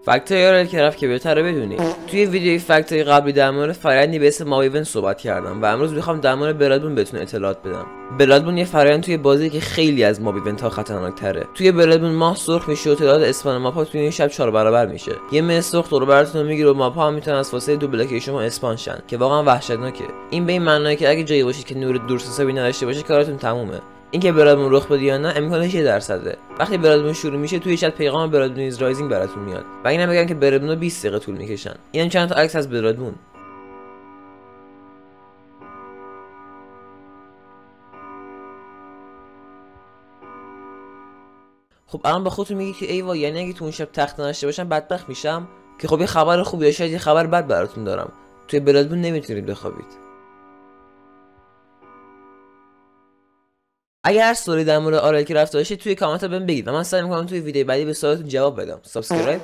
فکتای آرلکرافت که بهتره بدونید. توی ویدیوی فکتای قبلی در مورد فرآیندی به اسم ماویون صحبت کردم و امروز میخوام در مورد برادبون بهتون اطلاعات بدم. برادبون یه فرآیند توی بازی که خیلی از ماب ایونت ها خطرناک‌تره. توی برادبون ماه سرخ میشه و تعداد اسپان ماپ‌ها توی این شب 4 برابر میشه. یه مه سرخ دور و براتون میگیره و ماپ‌ها هم میتونن از فاصله 2 بلاک شما اسپان شن که واقعا وحشتناکه. این به این معنیه که اگه جایی باشید که نور دورس حسابی نداشته باشه کارتون تمومه. اینکه برادبون رخ بده یا نه امکانش 1%. وقتی برادبون شروع میشه توی چت پیغام برادبون ایز رایزینگ براتون میاد و اینا میگن که برادبون 20 دقیقه طول میکشن. اینم چند تا عکس از برادبون. خب الان با خودتون میگید که ایوا یعنی اگه تو اون شب تخت نداشته باشم بدبخت میشم؟ که خب یه خبر خوب یا شاید یه خبر بد براتون دارم. توی برادبون نمیتونید بخوابید. اگر هر سوالی در مورد آرلکرافت داشتید توی کامنت بهم بگید و من سعی میکنم توی ویدیو بعدی به سوالاتون جواب بدم. سابسکرایب